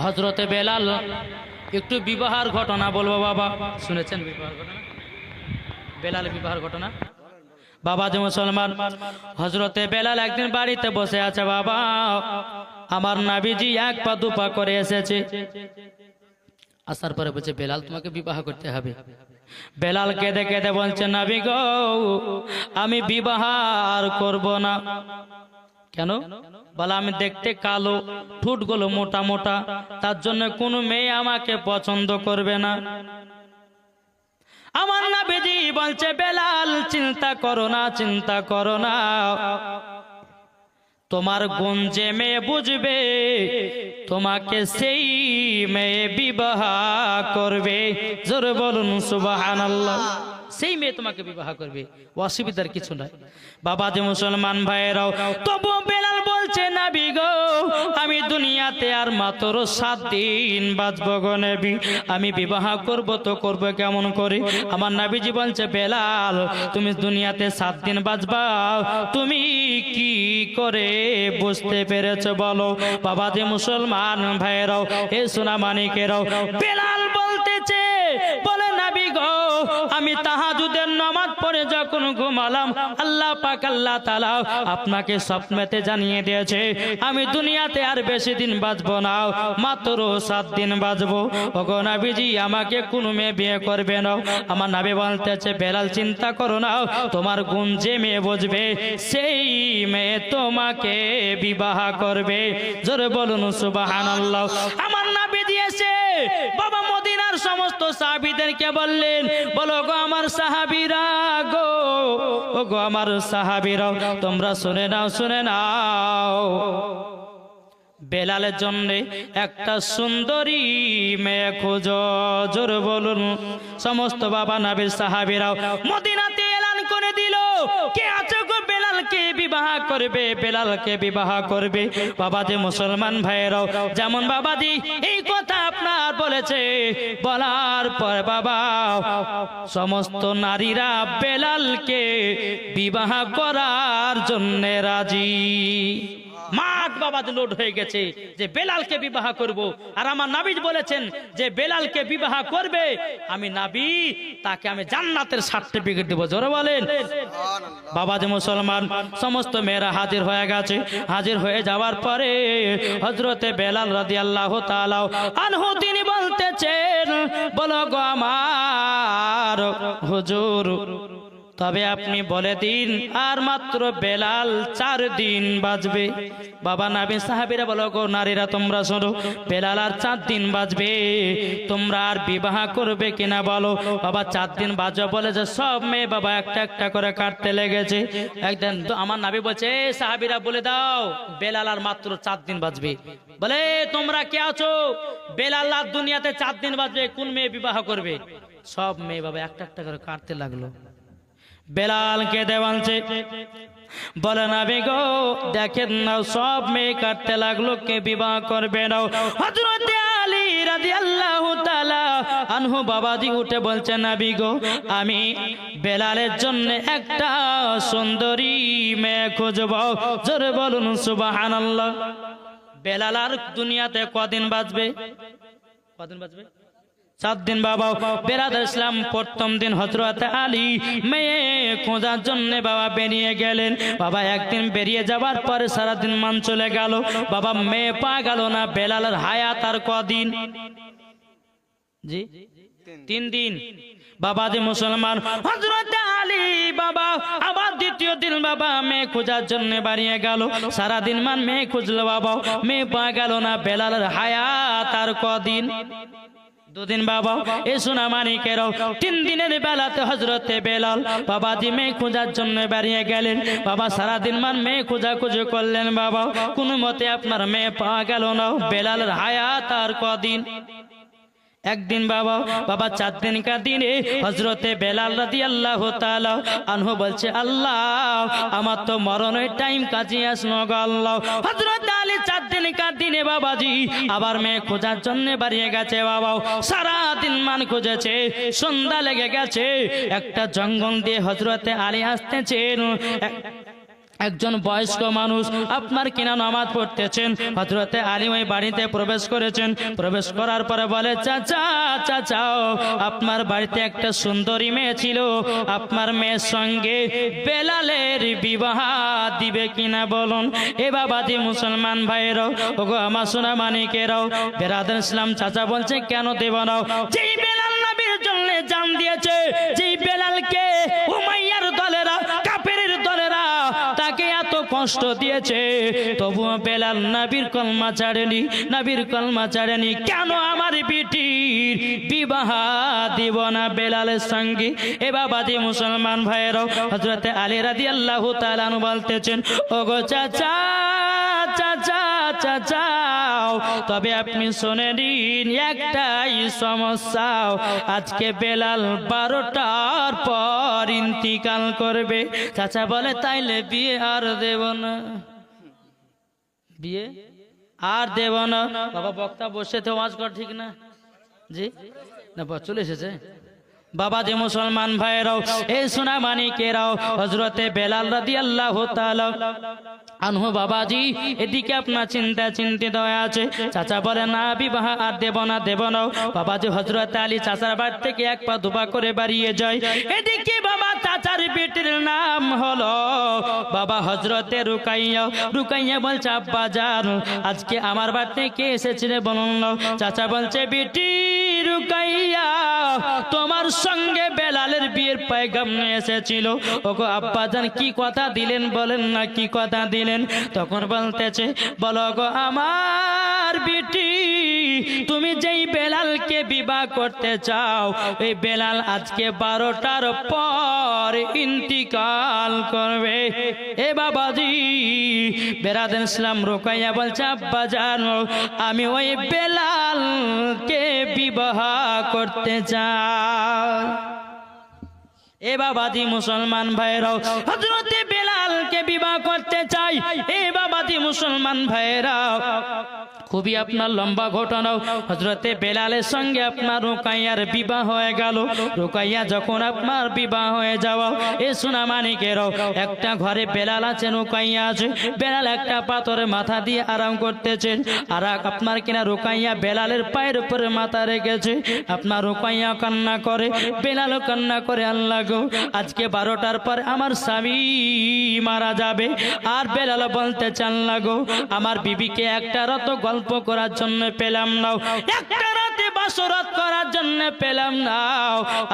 হযরতে বেলাল একটু বিবাহের ঘটনা বলবো বাবা, শুনেছেন বিবাহের ঘটনা? বেলাল বিবাহের ঘটনা বাবা যে মুসলমান, হযরতে বেলাল একদিন বাড়িতে বসে আছে বাবা, আমার নবীজি এক পা দু পা করে এসেছে, আসার পরে বলছে বেলাল তোমাকে বিবাহ করতে হবে। বেলাল কেঁদে কেঁদে বলছে নবী গো আমি বিবাহ আর করব না। কেন? বলে আমি দেখতে কালো, ঠোঁটগুলো মোটা মোটা, তার জন্য কোনো মেয়ে আমাকে পছন্দ করবে না। আমার নবীজি বলছে বেলাল চিন্তা করো না, চিন্তা করো না, তোমার গুণ যে মেয়ে বুঝবে তোমাকে সেই মেয়ে বিবাহ করবে। জোরে বলুন সুবহানাল্লাহ। সেই মেয়ে তোমাকে বিবাহ করবে, অসুবিধার কিছু নাই। বাবা যে মুসলমান ভাইয়েরাও, তবু বেলাল বলছে নবী গো আমি দুনিয়াতে আর মাত্র 7 দিন বাঁচবো গো নবী, আমি বিবাহ করব তো করব কেমন করে? আমার নবীজি বলছে বেলাল তুমি দুনিয়াতে 7 দিন বাঁচবা, তুমি কি করে বুঝতে পেরেছো বলো? বাবা যে মুসলমান ভাইয়েরাও, এ সোনা মানিকেরাও, বেলাল বলতেছে বলে নবী গো আমি তাহাজ্জুদের নামাজ পড়ে যখন ঘুমালাম আল্লাহ পাক আল্লাহ তাআলা আপনাকে স্বপ্নেতে জানিয়ে দিয়েছে আমি দুনিয়াতে আর বেশি দিন বাঁচবো না, মাত্র 7 দিন বাঁচবো। ওগো নবীজি আমাকে কোন মেয়ে বিয়ে করবে না? আমার নবী বলতেছে বেলাল চিন্তা করো না, তোমার গুণ যে মেয়ে বুঝবে সেই মেয়ে তোমাকে বিবাহ করবে। জোরে বলুন সুবহানাল্লাহ। আমার নবী দিয়েছে বাবা মদিনার সমস্ত সাহাবীদেরকে বললেন বলো গো আমার সাহাবীরা গো, ও গো আমার সাহাবীরা তোমরা শুনে নাও, শুনে নাও, বেলালের জন্য একটা সুন্দরী মেয়ে খোঁজো। জোরে বলুন সমস্ত বাবা নবীর সাহাবীরা মদিনাতে এলান করে দিল কে আছে গো বেলালকে বিবাহ করবে, বেলালকে বিবাহ করবে। বাবাজি মুসলমান ভাইয়েরাও, যেমন বাবাজি এই কথা আপনার বলেছে, বলার পর বাবা সমস্ত নারীরা বেলালকে বিবাহ করার জন্য রাজি। মাঠ বাবাজি লোড হয়ে গেছে যে বেলালকে বিবাহ করব, আর আমার নবী বলেছেন যে বেলালকে বিবাহ করবে আমি নবী তাকে আমি জান্নাতের সার্টিফিকেট দেব। জোরে বলেন বাবাজি মুসলমান। সমস্ত মেয়েরা হাজির হয়ে গেছে, হাজির হয়ে যাওয়ার পরে হযরতে বেলাল রাদিয়াল্লাহু তাআলা আনহু তিনি বলতেছেন বলো গো আমার হুজুর তবে আপনি বলে দিন আর মাত্র বেলাল 4 দিন বাঁচবে। বাবা নবী সাহাবীরা বলো গো নারীরা তোমরা শোনো, বেলাল আর 4 দিন বাঁচবে, তোমরা আর বিবাহ করবে কিনা বলো? বাবা 4 দিন বাঁচবে বলে যে সব মেয়ে বাবা একটা একটা করে কাটতে লেগেছে। একদিন আমার নবী বলছে সাহাবীরা বলে দাও বেলাল আর মাত্র 4 দিন বাঁচবে। বলে তোমরা কে আছো? বেলাল আর দুনিয়াতে 4 দিন বাঁচবে, কোন মেয়ে বিবাহ করবে? সব মেয়ে বাবা একটা একটা করে কাটতে লাগলো। বেলালকে দেওয়ানছে বলে নবী গো দেখেন না সব মেয়ে কাটতে লাগলো, কে বিবাহ করবে না? হযরতে আলী রাদিয়াল্লাহু তাআলা আনহু বাবাজি উঠে বলছে নবী গো আমি বেলালের জন্য একটা সুন্দরী মেয়ে খুঁজব। জোরে বলুন সুবহানাল্লাহ। বেলাল আর দুনিয়াতে কদিন বাঁচবে? কদিন বাঁচবে? 7 দিন বাবা। বেরাদ ইসলাম প্রথম দিন হযরতে আলী মেয়ে খোঁজার জন্য বাবা বেরিয়ে গেলেন। বাবা একদিন বেরিয়ে যাবার পরে সারাদিন মান চলে গেল, বাবা মেয়ে পা গেল না। বেলালের হায়াত আর কদিন? জি 3 দিন। বাবা যে মুসলমান হযরতে আলী বাবা আবার দ্বিতীয় দিন বাবা মেয়ে খোঁজার জন্য বাড়িয়ে গেল, সারাদিন মান মেয়ে খুঁজলো বাবা, মেয়ে পা গেল না। বেলালের হায়াত আর কদিন? 2 দিন বাবা। এ সোনা মানিকেরাও 3 দিনের বেলাতে হযরতে বেলাল বাবাজি মেয়ে খোঁজার জন্য বেরিয়ে গেলেন। বাবা সারাদিন মান মেয়ে খোঁজাখুঁজি করলেন বাবা, কোনো মতে আপনার মেয়ে পাওয়া গেল না। বেলালের হায়াত আর কদিন? একদিন বাবা। বাবা 4 দিনকার দিনে হযরতে বেলাল রাদিয়াল্লাহু তাআলা আনহু বলছে আল্লাহ আমার তো মরণের টাইম কাছে আসলো গো আল্লাহ। হযরত আলী 4 দিনকার দিনে বাবাজি আবার মেয়ে খোঁজার জন্য বাড়িয়ে গেছে বাবা, সারা দিন মান খুঁজেছে, সন্ধ্যা লেগে গেছে। একটা জঙ্গল দিয়ে হযরতে আলী আসতেছেন, একজন বয়স্ক মানুষ আপনার কিনা নামাজ পড়তেছেন, হযরতে আলী ওই বাড়িতে প্রবেশ করেছেন। প্রবেশ করার পরে বলে, চাচা চাচা আপনার বাড়িতে একটা সুন্দরী মেয়ে ছিল, আপনার মেয়ের সঙ্গে বেলালের বিবাহ দিবে কিনা বলুন। এ বাবাজি মুসলমান ভাইরাও, ওগো আমার সোনা মানিকেরাও, বেরাদার ইসলাম, চাচা বলছে কেন দেব না? যেই বেলাল নবীর জন্য জান দিয়েছে, যেই বেলালকে উমাইয়ার দলেরা, কাফেরের দলেরা তাকে এত কষ্ট দিয়েছে, তবুও বেলাল নবীর কলমা ছাড়েনি, নবীর কলমা ছাড়েনি। কেন আমার বিটির বিবাহ দিব না বেলালের সঙ্গে? এ বাবাজি মুসলমান ভাইরাও, হযরতে আলী রাদিয়াল্লাহু তাআলা আনহু বলতেছেন, ওগো চাচা চাচা চাচা, তবে আপনি শুনে নিন একটাই সমস্যা, আজকে বেলাল 12টার পর ইন্তিকাল করবে। চাচা বলে, তাইলে বিয়ে আর দেব না, বিয়ে আর দেব না। বাবা বক্তা বসে তো ওয়াজ কর, ঠিক না? জি না, চলে এসেছে। বাবা যে মুসলমান ভাইরাও, এই সোনা মানিকেরাও, হযরতে বেলাল রাদিয়াল্লাহু তাআলা আনহু বাবাজি এদিকে আপনার চিন্তিত হয়ে আছে। চাচা বলে, না বিবাহ আর দেব না, দেব না। বাবাজি হযরতে আলী চাচার বাড়ি থেকে এক পা দুপা করে বাড়িয়ে যায়। এদিকে বাবা চাচার বেটির নাম হলো বাবা হযরতে রুকাইয়া। রুকাইয়া বলছে, আব্বা জান আজকে আমার বাড়ি থেকে এসেছিলে বলুন না। চাচা বলছে, বেটি রুকাইয়া তোমার সঙ্গে বেলালের বিয়ের পয়গাম নিয়ে এসেছিল। ওগো আব্বা জান কি কথা দিলেন বলেন না, কি কথা দিলেন? তখন বলতেছে, বলো গো আমার বেটি, তুমি যেই বেলালকে বিবাহ করতে চাও, এই বেলাল আজকে 12টার পর ইন্তিকাল করবে। এ বাবাজি বেরাদার ইসলাম, রুকাইয়া বলছে, আব্বা জানো আমি ওই বেলালকে বিবাহ করতে চাই। এ বাবাজি মুসলমান ভাইরাও, হযরতে বেলালকে বিবাহ করতে চাই। এ বাবাজি মুসলমান ভাইরাও, খুবই আপনার লম্বা ঘটনা। হযরতে বেলালের সঙ্গে আপনার রুকাইয়ার বিবাহ হয়ে গেল। রুকাইয়া যখন আপনার বিবাহ হয়ে যাওয়া, এ সোনা মানিকেরাও, একটা ঘরে বেলাল আছে, রুকাইয়া আছে। বেলাল একটা পাথরে মাথা দিয়ে আরাম করতেছেন, আর আপনার কিনা রুকাইয়া বেলালের পায়ের উপরে মাথা রেখেছে। আপনার রুকাইয়া কান্না করে, বেলালও কান্না করে, আল্লাহ গো আজকে 12টার পর আমার স্বামী মারা যাবে। আর বেলাল বলতে চান, আল্লাহ গো আমার বিবিকে একটা রাত গল্প করার জন্য পেলাম না, একটা রাতে বাসরাত করার জন্য পেলাম না,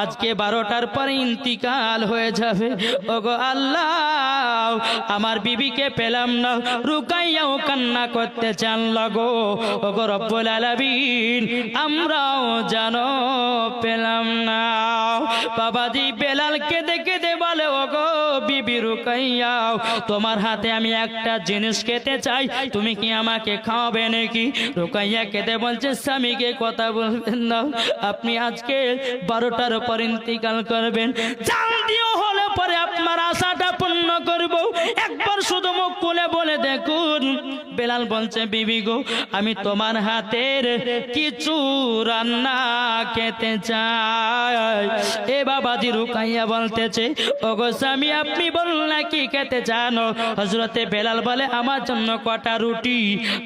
আজকে 12টার পরে ইন্তিকাল হয়ে যাবে। ওগো আল্লাহ আমার বিবিকে পেলাম না। রুকাইয়াও কান্না করতে চান, লাগো ওগো রব্বুল আলামিন আমরাও জানো পেলাম না। বাবাজি বেলালকে দেখে দে বলে, ওগো বিবি রুকাইয়া তোমার হাতে আমি একটা জিনিস খেতে চাই, তুমি কি আমাকে খাওয়াবে নাকি? রুকাইয়া কেঁদে বলছে, স্বামীকে কথা বলবেন না, আপনি আজকে 12টার পর ইন্তিকাল করবেন। জান দিও হলে পরে আপনার আশাটা পূর্ণ করব, একবার শুধু মুখ খুলে বলে দেখুন। বেলাল বলছে, বিবি গো আমি তোমার হাতের কিছু রান্না খেতে চাই। এ বাবাজি রুকাইয়া বলতেছে, ওগো স্বামী আপনি বলুন না কি খেতে চান? হযরতে বেলাল বলে, আমার জন্য কটা রুটি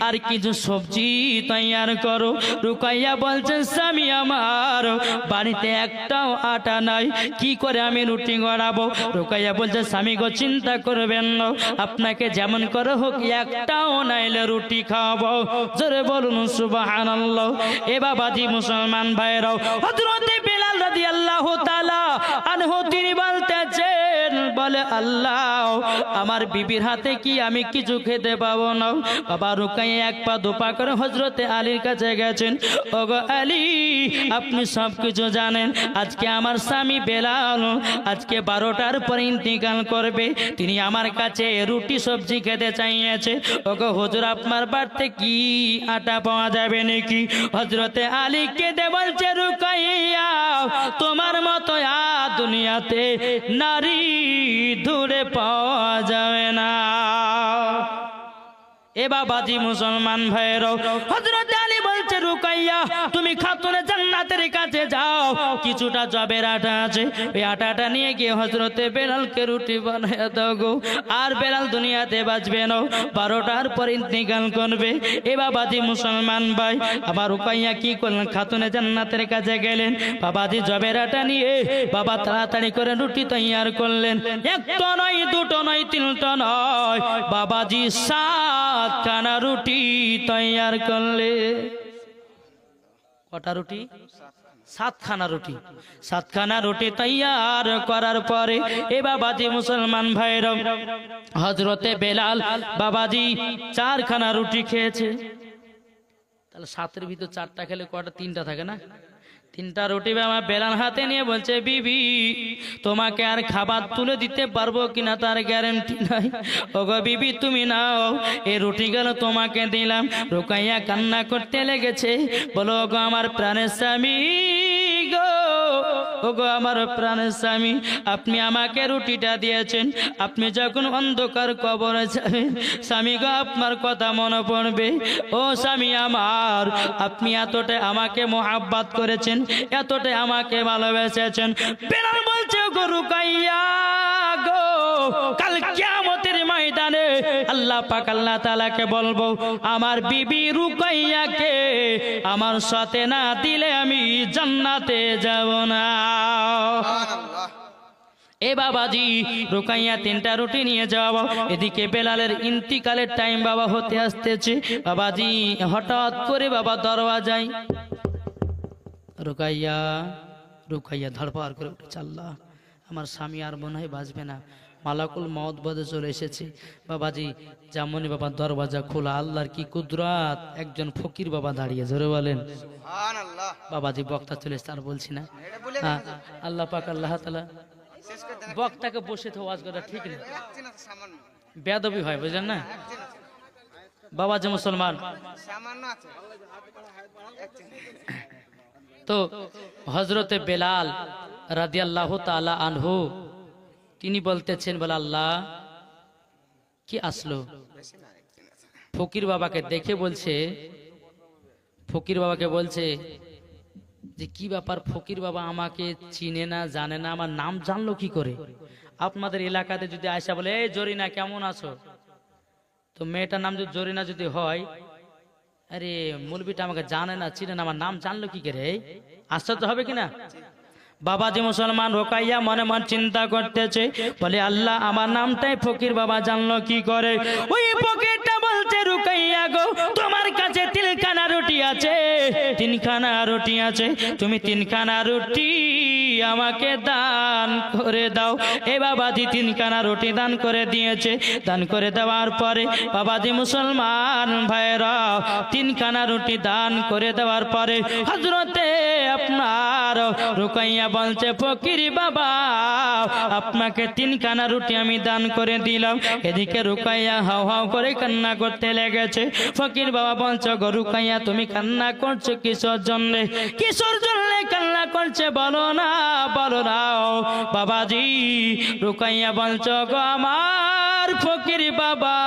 আর কিছু সবজি তৈয়ার করো। রুকাইয়া বলছেন, স্বামী আমার বাড়িতে একটাও আটা নাই, কি করে আমি রুটি গড়াবো? রুকাইয়া বলছে, স্বামী গো চিন্তা করবেন না, আপনাকে যেমন করে হোক একটাও নাইলে রুটি খাওয়াবো। জোরে বলুন সুবহানাল্লাহ। এ বাবাজি মুসলমান ভাইরাও, হযরতে বেলাল রাদিয়াল্লাহু তাআলা আনহু তিনি বলতেছেন, বলে আল্লাহ আমার বিবির হাতে কি আমি কিছু খেতে পাবো না? বাবা রুকাইয়া এক পা দুপা করে হযরতে আলীর কাছে গেছেন। ওগো আলী আপনি সব কিছু জানেন, আজকে আমার স্বামী বেলাল আজকে 12টার পর ইন্তিকাল করবে, তিনি আমার কাছে রুটি সবজি খেতে চাইছে। ওগো হুজুর আপনার বাড়িতে কি আটা পাওয়া যাবে নাকি? হযরতে আলী কেঁদে বলছে, রুকাইয়া তোমার মতো দুনিয়াতে নারী দূরে পাওয়া যাবে না। এ বাবাজি মুসলমান ভাইয়েরও, হযরত আলী বলছে, রুকাইয়া তুমি খাতুনে জান্নাতের কাছে যাও, কিছুটা জবের আটা আছে, ওই আটাটা নিয়ে গিয়ে হযরতে বেলালকে রুটি বানায় দাও গো। আর বেলাল দুনিয়াতে বাঁচবে না, 12টার পর ইন্তেকাল করবে। এ বাবাজি মুসলমান ভাই, আবার রুকাইয়া কি করলেন, খাতুনে জান্নাতের কাছে গেলেন, বাবাজি জবের আটা নিয়ে বাবা তাড়াতাড়ি করে রুটি তৈয়ার করলেন। একটা নয়, দুটো নয়, তিনটা নয়, বাবাজি 7খানা রুটি তৈয়ার করলে। কটা রুটি? 7খানা রুটি। 7খানা রুটি তৈয়ার করার পরে এ বাবাজি মুসলমান ভাইরা, হযরতে বেলাল বাবাজি 4খানা রুটি খেয়েছে। তাহলে 7-এর ভিতর 4টা খেলে কটা? 3টা থাকে না? 3টা রুটি বাবা বেলাল হাতে নিয়ে বলছে, বিবি তোমাকে আর খাবার তুলে দিতে পারবো কিনা তার গ্যারান্টি নাই। ওগো বিবি তুমি নাও, এই রুটিগুলো তোমাকে দিলাম। রুকাইয়া কান্না করতে লেগেছে, বলো ওগো আমার প্রাণের স্বামী গো, ওগো আমার প্রাণের স্বামী, আপনি আমাকে রুটিটা দিয়েছেন, আপনি যখন অন্ধকার কবরে যাবেন স্বামী গো আপনার কথা মনে পড়বে। ও স্বামী আমার, আপনি এতটাই আমাকে মোহাব্বত করেছেন, এতটাই আমাকে ভালোবেসেছেন। বেলাল বলছে গো রুকাইয়া গো, কাল কিয়ামতের ময়দানে আল্লাহ পাক আল্লাহ তাআলাকে বলবো, আমার বিবি রুকাইয়াকে আমার সাথে না দিলে আমি জান্নাতে যাব না। এ বাবাজি রুকাইয়া 3টা রুটি নিয়ে যাওয়া, এদিকে বেলালের ইন্তিকালের টাইম বাবা হতে আসতেছে। বাবাজি হঠাৎ করে বাবা দরওয়াজায়, রুকাইয়া রুকাইয়া ধড়ফড় করে উঠেছে, আল্লাহ আমার স্বামী আর মনে হয় বাঁচবে না, মালাকুল মওত বদে চলে এসেছে। বাবাজি যেমনই বাবা দরওয়াজা খোলা, আল্লাহর কি কুদরত, একজন ফকির বাবা দাঁড়িয়ে, জোরে বলেন সুবহানাল্লাহ। বাবাজি বক্তা চলে এসেছে, আর বলছি না, আল্লাহ পাক আল্লাহ তাআলা বক্তাকে বসে তো ওয়াজ করা ঠিক না, বেয়াদবি হয়, বুঝলেন না বাবাজি মুসলমান। তো হযরতে বেলাল রাদিয়াল্লাহু তাআলা আনহু তিনি বলতেছেন, বলে আল্লাহ কি আসলো। ফকির বাবাকে দেখে বলছে, ফকির বাবাকে বলছে যে কি ব্যাপার, ফকির বাবা আমাকে চিনে না, জানে না, আমার নাম জানলো কি করে? আপনাদের এলাকাতে যদি আয়সা বলে, এই জরিনা কেমন আছো, তো মেয়েটার নাম যদি জরিনা যদি হয়, আরে মুলবিটা আমাকে জানে না, চিনে না, আমার নাম জানলো কি করে? আশ্চর্য হবে কিনা? বাবাজি মুসলমান রুকাইয়া মনে মন চিন্তা করতেছে, বলে আল্লাহ আমার নামটাই ফকির বাবা জানলো কি করে? ওই ফকিরটা বলছে, রুকাইয়া গো তোমার কাছে 3খানা রুটি আছে, 3খানা রুটি আছে, তুমি 3খানা রুটি আমাকে দান করে দাও। এ বাবাজি 3খানা রুটি দান করে দিয়েছে। দান করে দেওয়ার পরে বাবাজি মুসলমান ভাইরা 3খানা রুটি দান করে দেওয়ার পরে হযরতে আপনার রুকাইয়া বলছে, ফকির বাবা আপনাকে 3খানা রুটি আমি দান করে দিলাম। এদিকে রুকাইয়া হাও হাও করে কান্না করতে লেগেছে। ফকির বাবা বলছে, গো রুকাইয়া তুমি কান্না করছো কিসের জন্য? কিসের জন্য কান্না করছে বলো না, বলো না। বাবাজি রুকাইয়া বলছো, গো আমার ফকির বাবা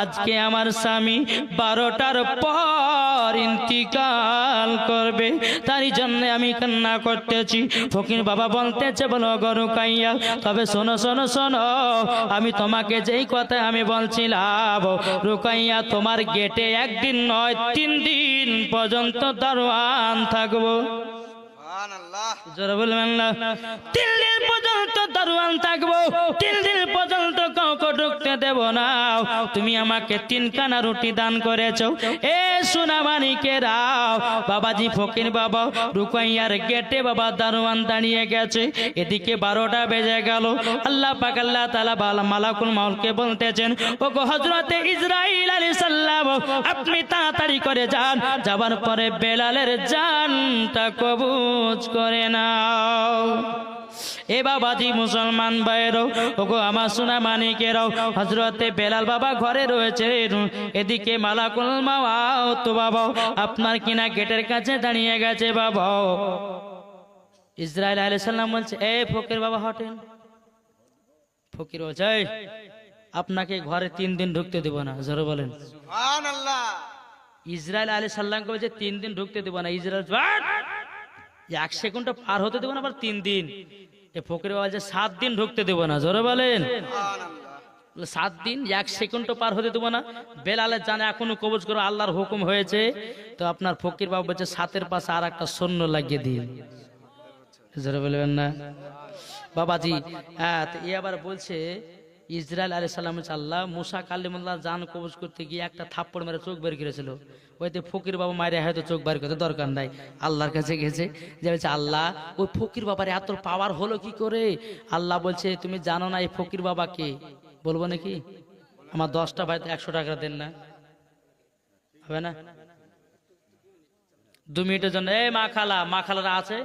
আজকে আমার স্বামী 12টার পর ইন্তিকাল করবে, তারই জন্য আমি কান্না করতেছি। ফকির বাবা বলতেছে, বলো গো রুকাইয়া, তবে শোনো শোনো শোনো, আমি তোমাকে যেই কথা আমি বলছিলাম, রুকাইয়া তোমার গেটে 1 দিন নয় 3 দিন পর্যন্ত দারোয়ান থাকবো। জোরে বলবেন না? 3 দিন পর্যন্ত দারোয়ান থাকবো, 3 দিন পর্যন্ত কাউকে ঢুকতে দেব না। তুমি আমাকে 3খানা রুটি দান করেছো। এ সোনা মানিকেরা, বাবাজি ফকির বাবা রুকাইয়ার গেটে বাবা দারোয়ান দাঁড়িয়ে গেছে। এদিকে 12টা বেজে গেল। আল্লাহ পাক আল্লাহ তাআলা মালাকুল মউতকে বলতেছেন, ও গো হযরতে ইসরাইল আলাইহিস সালাম আপনি তাড়াতাড়ি করে যান, যাবার পরে বেলালের জানটা কবজ করে নাও। এ বাবাজি মুসলমান ভাইয়েরও, ওগো আমার সোনা মানিকেরাও, হযরতে বেলাল বাবা ঘরে রয়েছে। এদিকে মালাকুল মউত বাবা আপনার কিনা গেটের কাছে দাঁড়িয়ে গেছে। বাবা ইসরাইল আলাইহিস সালাম বলছে, এ ফকির বাবা হটেন। ফকির বলছে, আপনাকে ঘরে 3 দিন ঢুকতে দেব না। জোরে বলেন সুবহানাল্লাহ। ইসরাইল আলাইহিস সালামকে বলছে 3 দিন ঢুকতে দেব না। ইসরাইল 1 সেকেন্ডও পার হতে দেবো না, আবার 3 দিন। এ ফকির বাবা যে 7 দিন ঢুকতে দেবো না, জোরে বলেন। 7 দিন 1 সেকেন্ডও পার হতে দেবো না। বেলালের জানে এখনো কবজ করো, আল্লাহর হুকুম হয়েছে। তো আপনার ফকির বাবা বলছে 7-এর পাশে আর একটা শূন্য লাগিয়ে দিন, জোরে বলবেন না বাবাজি। হ্যাঁ, তো এ আবার বলছে ইসরাইল আলাইহিস সালাম আল্লাহ মুসা কালিমুল্লাহ জান কবজ করতে গিয়ে একটা থাপ্পড় মেরে চোখ বের করেছিল। ওইতে ফকির বাবা মায়ের হয়তো চোখ বের করতে দরকার নাই, আল্লাহর কাছে গেছে যে বলছে আল্লাহ ওই ফকির বাবার এত পাওয়ার হলো কি করে? আল্লাহ বলছে তুমি জানো না এই ফকির বাবাকে? বলবো নাকি? আমার 10টা ভাই 100 টাকা দেন না, হবে না? 2 মিনিটের জন্য। এই মা খালারা আছে?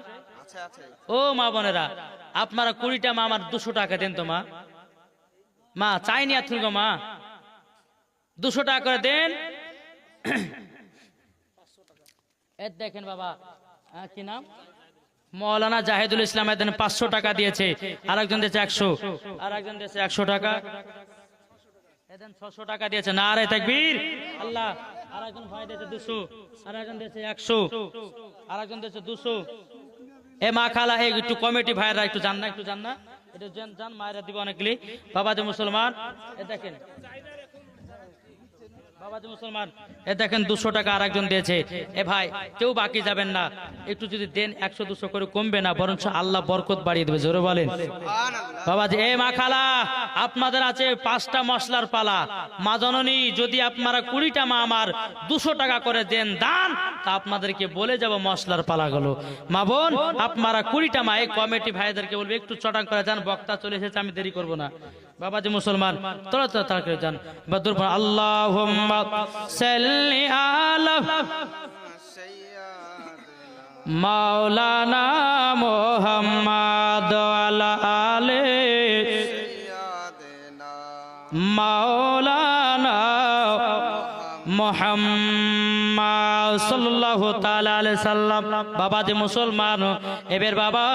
ও মা বোনেরা, আপনারা 20টা মা আমার 200 টাকা দেন তো। মা চাইনি আর গো মা, 200 টাকা করে দেন। দেখেন বাবা, কি নাম? মৌলানা জাহিদুল ইসলাম 500 টাকা দিয়েছে, আর একজন দিয়েছে 100, আর একজন দিয়েছে 100 টাকা, 600 টাকা দিয়েছে। নারে তাকবীর আল্লাহ। আর একজন ভাই দিয়েছে 200, আর একজন দিয়েছে 100, আর একজন দিয়েছে 200। এ মা খালা একটু কমিটি ভাইরা একটু জান না, একটু জান না, এটা জান মায়েরা দিব অনেকগুলি। বাবা যে মুসলমান, এ দেখেন বাবা যে মুসলমান, এ দেখেন 200 টাকা আর একজন দিয়েছে। এ ভাই কেউ বাকি যাবেন না, একটু যদি দেন 100-200 করে কমবে না, বরঞ্চ আল্লাহ বরকত বাড়িয়ে দেবে, জোরে বলেন বাবা যে। এ মা খালা, আপনাদের আছে 5টা মশলার পালা। মা জননী যদি আপনারা 20টা মা আমার 200 টাকা করে দেন দান, তা আপনাদেরকে বলে যাব মশলার পালাগুলো। মা বোন আপনারা 20টা মা, এই কমিটি ভাইদেরকে বলবে একটু চটাং করে যান, বক্তা চলে এসেছে, আমি দেরি করব না। বাবা যে মুসলমান তোরা তাড়াতাড়ি যান। বদর আল্লাহুম্মা সাল্লি আলা মাওলানা মুহাম্মাদ ওয়ালা আলে মাওলানা মুহাম্মদ সাল্লাল্লাহু তাআলা আলাইহি সাল্লাম। বাবা যে মুসলমান, এবার বাবা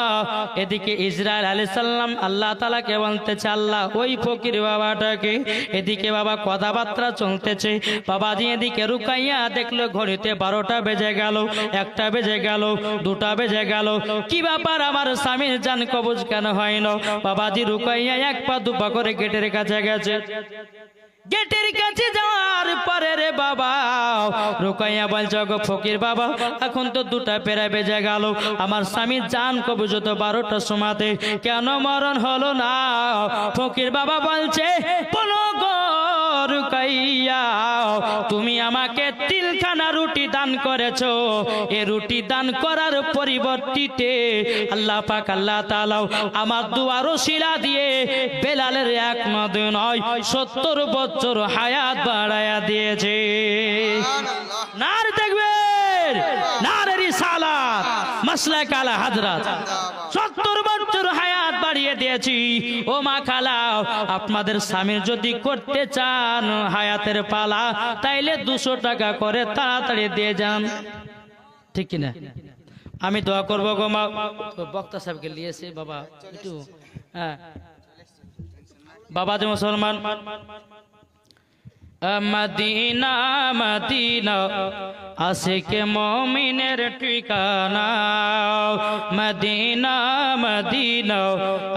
এদিকে ইসরাইল আলাইহিস সালাম আল্লাহ তাআলাকে বলতেছে আল্লাহ ওই ফকির বাবাটাকে, এদিকে বাবা কথাবার্তা চলতেছে। বাবা যে এদিকে রুকাইয়া দেখলো ঘড়িতে 12টা বেজে গেল, 1টা বেজে গেল, 2টা বেজে গেল। কি ব্যাপার আমার স্বামীর জান কবজ কেন হয় না? বাবাজি রুকাইয়া 1 পা 2 পা করে গেটের কাছে গেছে। গেটের কাছে যাওয়ার পরে রে বাবা রুকাইয়া বলছে গো ফকির বাবা, এখন তো 2টা পেরা বেজে গেল, আমার স্বামীর জান কবজ তো 12টার সময়তে, কেন মরণ হলো না? ফকির বাবা বলছে বলো গো রুকাইয়া, তুমি আমাকে 3খানা রুটি দান করেছো, এই রুটি দান করার পরিবর্তিতে আল্লাহ পাক আল্লাহ তাআলা আমার দুয়ার ওসিলা দিয়ে বেলালের 1 নয় 70 বছর হায়াত বাড়ায়া দিয়েছে। নারে তাকবীর, নারে রিসালাত, মাসলাক আলা হযরত। 70 বছর হায়াত বাড়িয়ে দিয়েছি। ও মা খালা, আপনাদের স্বামীর যদি করতে চান হায়াতের পালা, তাইলে 200 টাকা করে তাড়াতাড়ি দিয়ে যান, ঠিক কিনা? আমি দোয়া করবো গো মা। বক্তা সাহেবকে নিয়েছে বাবা একটু। হ্যাঁ বাবা যে মুসলমান, মদিনা মদিনা আশিকে মুমিনের ঠিকানা, মদিনা মদিনা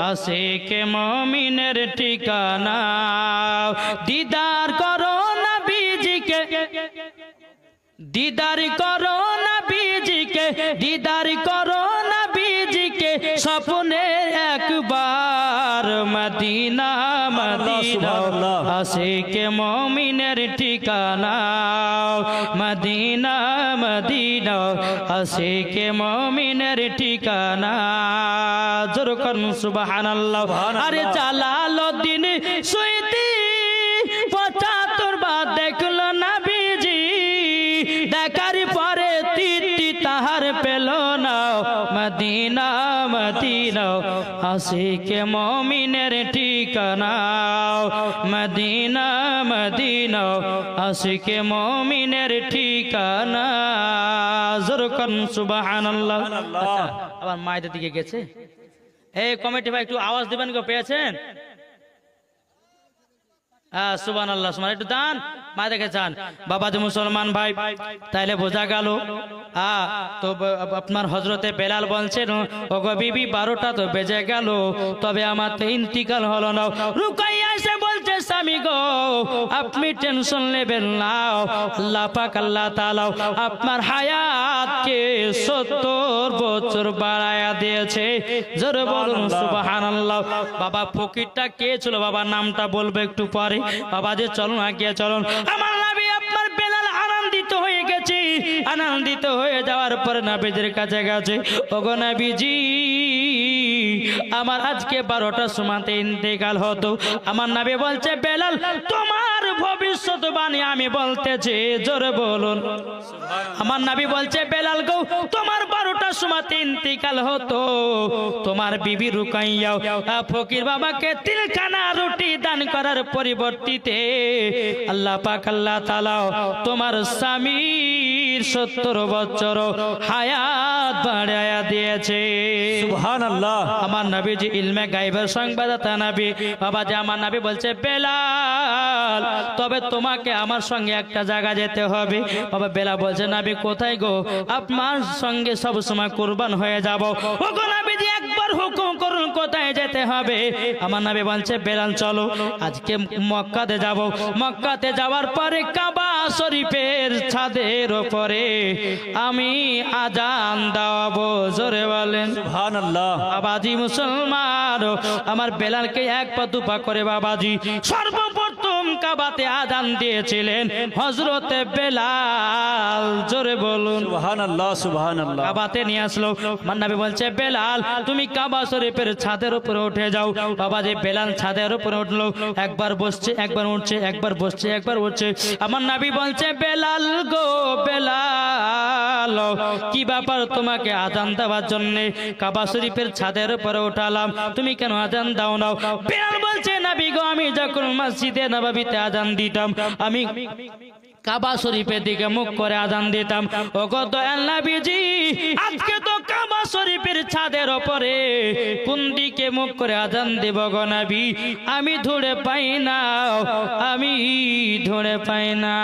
আশিকে মুমিনের ঠিকানা। দিদার করো নবীজিকে, দিদার করো নবীজিকে, দিদার করো নবীজিকে স্বপ্নে একবার। মদিনা মদিনা আশিকে মুমিনের ঠিকানা, মদিনা মদিনা আশিকে মুমিনের ঠিকানা। জোর করুন সুবহানাল্লাহ। আরে জালালউদ্দিন সুয়ুতি 75 বার দেখলো নবীজি, দেখার পরে তৃপ্তি তাহার পেল না। মদিনা মদিনা আশিকে মুমিনের ঠিকানা, মদিনা মদিনা আশিকে মুমিনের ঠিকানা। জোর করুন সুবহানাল্লাহ। আচ্ছা আবার মায়েদের দিকে গেছে। এই কমিটি ভাই একটু আওয়াজ দিবেন গো, পেয়েছেন? সুবহানাল্লাহ সুবহান, একটু দান মা দেখে চান বাবাজি মুসলমান ভাই। তাইলে বোঝা গেল তো আপনার হযরতে বেলাল বলছেন, ওগো বিবি 12টা তো বেজে গেল, তবে আমার তো ইন্তিকাল হলো না। রুকাইয়া এসে বলছে, স্বামী গো আপনি টেনশন নেবেন না, আল্লাহ পাক আল্লাহ তাআলা আপনার হায়াতকে 70 বছর বাড়ায়া দিয়েছে। জোরে বলুন সুবহানাল্লাহ। বাবা ফকিরটা কে ছিল বাবা, নামটা বলবো একটু পরে। বাবা যে চলুন আগে চলুন। আমার নবী আপনার বেলাল আনন্দিত হয়ে গেছে। আনন্দিত হয়ে যাওয়ার পরে নবীজির কাছে গেছে, ওগো নবীজি আমার আজকে 12টার সময়তে ইন্তেকাল হতো। আমার নবী বলছে, বেলাল তোমার ভবিষ্যৎবাণী আমি বলতেছি, জোরে বলুন। আমার নবী বলছে, বেলাল গো তোমার 12টার সময়তে ইন্তেকাল হতো, তোমার বিবি রুকাইয়া ফকির বাবাকে 3খানা রুটি দান করার পরিবর্তিতে আল্লাহ পাক আল্লাহ তাআলা তোমার স্বামীর 70 বছর হায়াত বাড়ায়া দিয়েছে। সুবহানাল্লাহ। আমার নবীজি ইলমে গায়বের সংবাদদাতা নবী। বাবা যে আমার নবী বলছে, বেলাল তবে তোমাকে আমার সঙ্গে একটা জায়গা যেতে হবে। বাবা বেলাল বলছে, নবী কোথায় গো? আপনার সঙ্গে সব সময় কুরবান হয়ে যাব। ওগো নবীজি একবার হুকুম করুন কোথায় যেতে হবে? আমার নবী বলছে, বেলাল চলো আজকে মক্কাতে যাব। মক্কাতে যাওয়ার পরে কাবা শরীফের ছাদের উপরে আমি আজান দেওয়াবো। জোরে বলেন সুবহানাল্লাহ। বাবাজি মুসলমান আমার বেলালকে 1 পা 2 পা করে বাবাজি সর্বপ্রথম কাবাতে আজান দিয়েছিলেন হযরতে বেলাল। জোরে বলুন সুবহানাল্লাহ সুবহানাল্লাহ। কাবাতে নিয়ে আসলো। আমার নবী বলছে, বেলাল তুমি কাবা শরীফের ছাদের উপরে উঠে যাও। বাবাজি বেলাল ছাদের উপরে উঠলো, একবার বসছে একবার উঠছে, একবার বসছে একবার উঠছে। আমার নবী বলছে, বেলাল গো বেলাল কি ব্যাপার, তোমাকে আজান দেওয়ার জন্য কাবা শরীফের ছাদের উপরে উঠালাম, তুমি কেন আজান দাও না? বেলাল বলছে, নবী গো আমি যখন মসজিদে নববীতে আজান দিতাম আমি কাবা শরীফের দিকে মুখ করে আজান দিতাম। ওগো দয়াল নবীজি আজকে তো কাবা শরীফের ছাদের উপরে কোন দিকে মুখ করে আজান দেব গো নবী? আমি ধরে পাই না, আমি ধরে পাই না।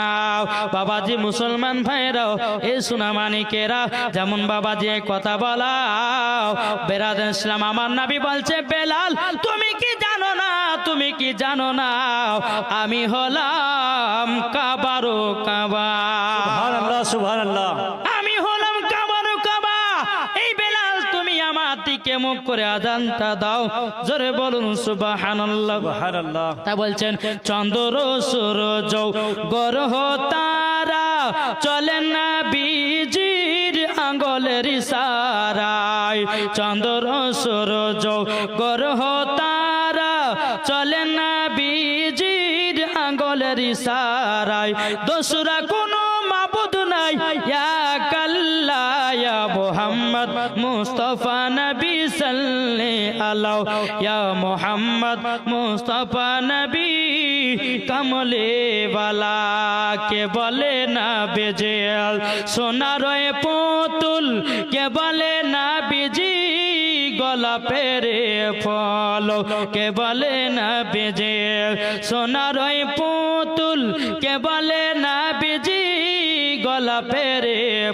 বাবাজি মুসলমান ভাইরাও এ সোনা মানিকেরা যেমন বাবাজি কথা বলা বেরাদার ইসলাম। আমার নবী বলছে, বেলাল তুমি কি জানো না, তুমি কি জানো না আমি হলাম কাবারো কাবা। সুবহানাল্লাহ সুবহানাল্লাহ। আমি হলাম কাবারো কাবা। এই বেলাল তুমি আমার দিকে মুখ করে আজানটা দাও। জোরে বলুন সুবহানাল্লাহ সুবহানাল্লাহ। তা বলছেন, চন্দ্র সূরজ গ্রহ তারা চলে না বিজির আঙ্গুলের ইশারায়। চন্দ্র সূরজ গ্রহ তারা চলে না বিজির আঙ্গুলের ইশারায়। দোসরা কোনো মাবুদ নাই ইয়া কাল্লাহ ইয়া মুহাম্মদ মুস্তাফা নবী সাল্লাল্লাহু আলাইহি ইয়া মুহাম্মদ মুস্তাফা নবী কমলে वाला কে বলে না বেজেল সোনার পুতুল, কে বলে না বিজি গোলাপের ফল, কে বলে না বেজেল সোনার পুতুল, কে বলে না বিজি গোলাপের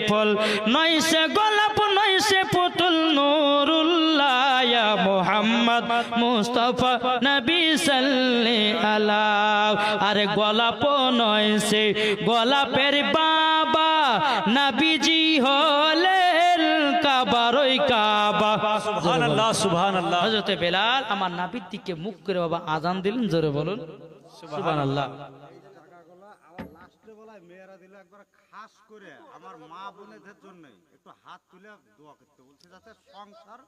ফল। নয় সে গোলাপ নয় সে পুতুল, নুরুল্লাহ ইয়া মুহাম্মদ মুস্তাফা নবী সাল্লাল্লাহু আলাইহি। আরে গোলাপ নয় সে গোলাপের বাবা, নবীজি হলেন কাবারই কাবা। সুবহানাল্লাহ সুবহানাল্লাহ। হযরতে বেলাল আমার নবীর দিকে মুখ করে বাবা আজান দিলেন। জোরে বলুন সুবহানাল্লাহ। মেয়েরা দিল একবার খাস করে আমার মা বোনেদের জন্য একটু হাত তুলে দোয়া করতে বলছে, যাতে সংসার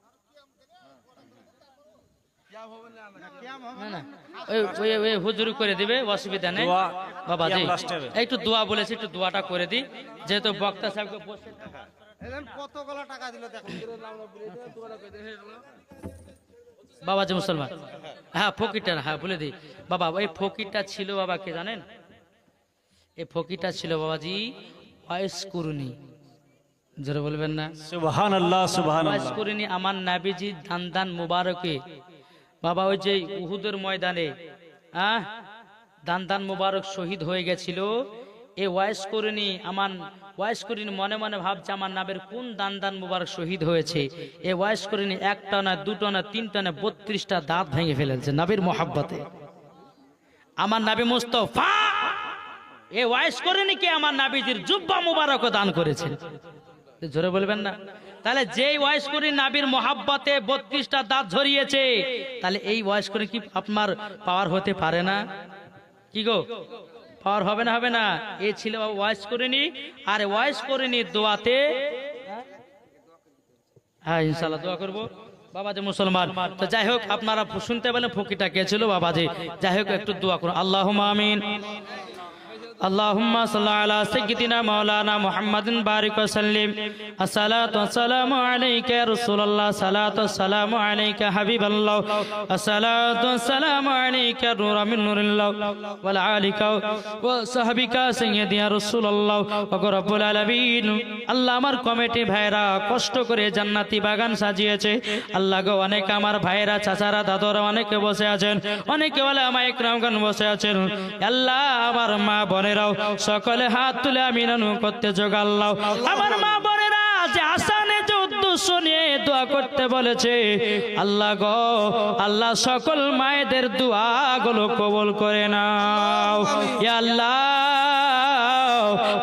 হুজুরি করে দিবে, অসুবিধা নেই বাবা জি। একটু দোয়া বলেছি, একটু দোয়াটা করে দি, যেহেতু বক্তা সাহেবকে বসে কতগুলো টাকা দিল দেখুন। বাবাজি মুসলমান, হ্যাঁ ফকিরটা, হ্যাঁ বলে দিই বাবা, ওই ফকিরটা ছিল বাবা কে জানেন? এই ফকিরটা ছিল বাবাজি ওয়াইস কুরুনি। জোরে বলবেন না সুবহানাল্লাহ সুবহানাল্লাহ। ওয়াইস কুরুনি আমার নবীজি দান মুবারকে বাবা ওই যে উহুদের ময়দানে দান মুবারক শহীদ হয়ে গেছিল। এ ওয়াইস করিনি আমার ওয়াইস করিনি মনে মনে ভাবছে আমার নাবের কোন দান মুবারক শহীদ হয়েছে। এ ওয়াইস করিনি একটা না দুটো না তিনটা না 32টা দাঁত ভেঙে ফেলেছে নাবির মোহাব্বতে। আমার নাবি মুস্তাফা এ ওয়াইস করিনি কি আমার নাবিজির জুব্বা মুবারক দান করেছে। জোরে বলবেন না? তাহলে যেই ওয়াইস করি নাবির মোহাব্বতে 32টা দাঁত ঝরিয়েছে, তাহলে এই ওয়াইস করে কি আপনার পাওয়ার হতে পারে না? কি গো, পাওয়ার হবে না? হবে না। এই ছিল ওয়াইস করিনি। আর ওয়াইস করিনি দোয়াতে, হ্যাঁ ইনশাআল্লাহ দোয়া করবো বাবাজি মুসলমান। তো যাই হোক, আপনারা শুনতে পেলেন ফকিরটা কে ছিল বাবাজি। যাই হোক একটু দোয়া করুন। আল্লাহুম্মা আমিন। اللهم صل على سيدنا مولانا محمد بارك وسلم. الصلاة والسلام عليك يا رسول الله. الصلاة والسلام عليك حبيب الله. الصلاة والسلام عليك نور من نور الله وعلى آلك وصحبك سيدي يا رسول الله رب العالمين. আল্লাহ আমার কমিটি ভাইরা কষ্ট করে জান্নাতি বাগান সাজিয়েছে। আল্লাহ গো, অনেক আমার ভাইরা চাচারা দাদরা অনেকে বসে আছেন, অনেকে ওলামা ইকরামগণ বসে আছেন। আল্লাহ আমার মা বোনেরাও সকলে হাত তুলে আমিন করতে যোগাল্লাহ। আমার মা বোনেরা যে আসানে যে উদ্দেশ্য নিয়ে দোয়া করতে বলেছে, আল্লাহ গো আল্লাহ সকল মায়েদের দোয়া গুলো কবুল করে নাও। ইয়া আল্লাহ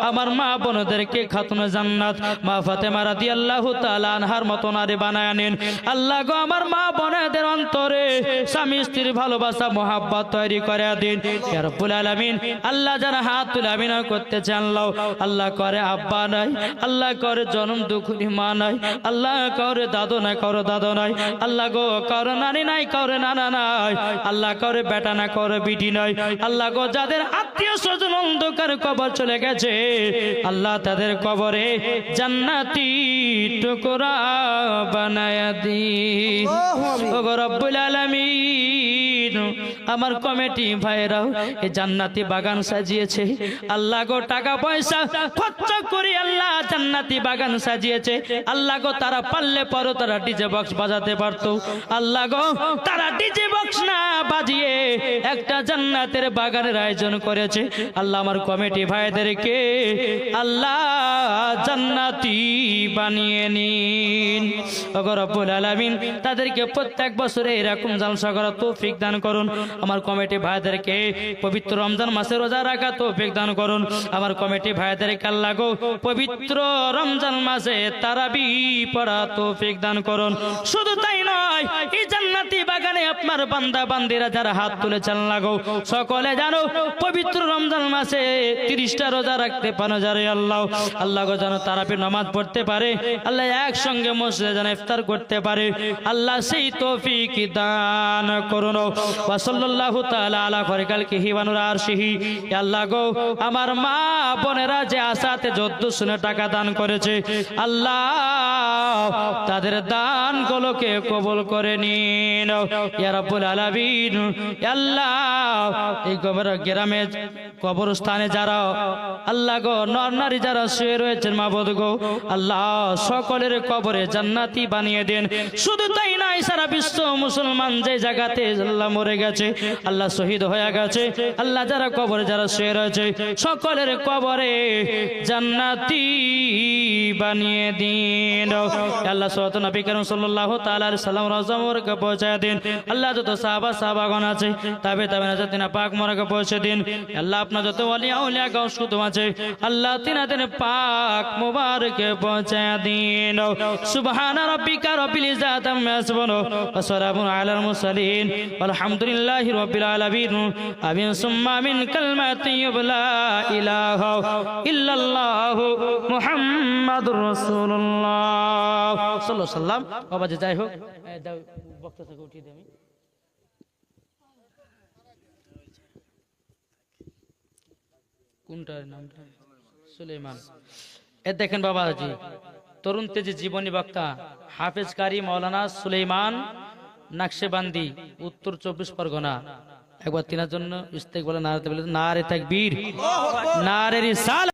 আমার মা বোনদেরকে খাতুনে জান্নাত মা ফাতেমা রাদিয়াল্লাহু তাআলা আনহার মত নারী বানায় নিন। আল্লাহ গো আমার মা বোনদের অন্তরে স্বামী স্ত্রীর ভালোবাসা মোহাব্বত তৈরি করে দিন ইয়া রাব্বুল আলামিন। আল্লাহ যারা হাত তুলে আমিন করতে চানলাও, আল্লাহ করে আব্বা নাই, আল্লাহ করে জন্ম দুঃখী মা নাই, আল্লাহ করে দাদু নাই, করে দাদু নাই, আল্লাহ গো করে নানি নাই, করে নানা নাই, আল্লাহ করে বেটা না, করে বিটি নাই, আল্লাহ গো যাদের আত্মীয় স্বজন অন্ধকার কবর চলে গেছে, আল্লাহ তাদের কবরে জান্নাতি টুকরা বানায়া দিন ও রব্বুল আলামিন। আমার কমিটি ভাইরাও এই জান্নাতি বাগান সাজিয়েছে, আল্লাহ গো টাকা পয়সা খরচ করে আল্লাহ জান্নাতি বাগান সাজিয়েছে। আল্লাহ গো তারা পারলে পরও তারা ডিজে বক্স বাজাতে পারতো, আল্লাহ গো তারা ডিজে বক্স না বাজিয়ে একটা জান্নাতের বাগানের আয়োজন করেছে। আল্লাহ আমার কমিটি ভাইদেরকে আল্লাহ জান্নাতি বানিয়ে নিন ও রব্বুল আলামিন। তাদেরকে প্রত্যেক বছরে এরকম জালসা করার তৌফিক দান করুন। আমার কমিটি ভাইদেরকে পবিত্র রমজান মাসে রোজা রাখা তৌফিক দান করুন। আমার কমিটি ভাইদেরকে আল্লাহ গো পবিত্র রমজান মাসে তারাবি পড়া তৌফিক দান করুন। শুধু তাই নয়, এই জান্নাতি বাগানে আপনার বান্দা বান্দিরা যারা হাত তুলেছেন আল্লাহ গো সকলে জানো পবিত্র রমজান মাসে 30টা রোজা রাখতে পারো যারে আল্লাহ, আল্লাহ গো যেন তারাবি নামাজ পড়তে পারে, আল্লাহ একসঙ্গে মসজিদে যেন ইফতার করতে পারে, আল্লাহ সেই তৌফিক দান করুন। ওয়া সাল্লাল্লাহু তাআলা আলা খালিকিহি ওয়া নূর আরশিহি। আল্লাহ গো আমার মা বোনেরা যে আশাতে যদ্দু শুনে টাকা দান করেছে, আল্লাহ তাদের দান গুলোকে কবুল করে নিন ইয়া রাব্বুল আলামিন। আল্লাহ এই গ্রামে কবরস্থানে যারা আল্লাহ গো নর নারী যারা শুয়ে রয়েছেন মাবুদ গো আল্লাহ সকলের কবরে জান্নাতি বানিয়ে দেন। শুধু তাই নয়, সারা বিশ্ব মুসলমান যে জায়গাতে আল্লাহ মরে গেছে, আল্লাহ শহীদ হয়ে গেছে, আল্লাহ যারা কবরে যারা শুয়ে রয়েছে সকলের কবরে জান্নাতি বানিয়ে দিন। আল্লাহ সাল্লাল্লাহু নবী করিম সাল্লাল্লাহু তাআলা আলাইহি সাল্লাম রওজা মোবারকে পৌঁছায় দিন। আল্লাহ যত সাহাবাগণ আছে তাবেঈন তিনা পাক মোবারকে পৌঁছে দিন। আল্লাহ আপনার যত ওলিয়া উলিয়া গাউস কুতুব আছে আল্লাহ তিনাদের পাক মোবারকে পৌঁছায় দিন। সুবহানা রাব্বিকা রাব্বিল ইজ্জাতি আম্মা ইয়াসিফুন ওয়া সালামুন আলাল মুরসালিন আলহামদুলিল্লাহি রাব্বিল আলামিন। আমিন সুম্মা আমিন। কালিমাতু লা ইলাহা ইল্লাল্লাহু মুহাম্মাদুর রাসূলুল্লাহ সাল্লাল্লাহু আলাইহি ওয়াসাল্লাম। বাবা যাই হোক বক্তা থেকে উঠিয়ে দেই আমি। কোনটার নামটা? সুলাইমান। এ দেখেন বাবাজি, তরুণ তেজি জীবনী বক্তা হাফেজ কারি মাওলানা সুলাইমান নাকশেবান্দি, উত্তর 24 পরগনা। একবার তিনার জন্য ইস্তেকবাল নারে তাকবীর, নারে রিসালাত।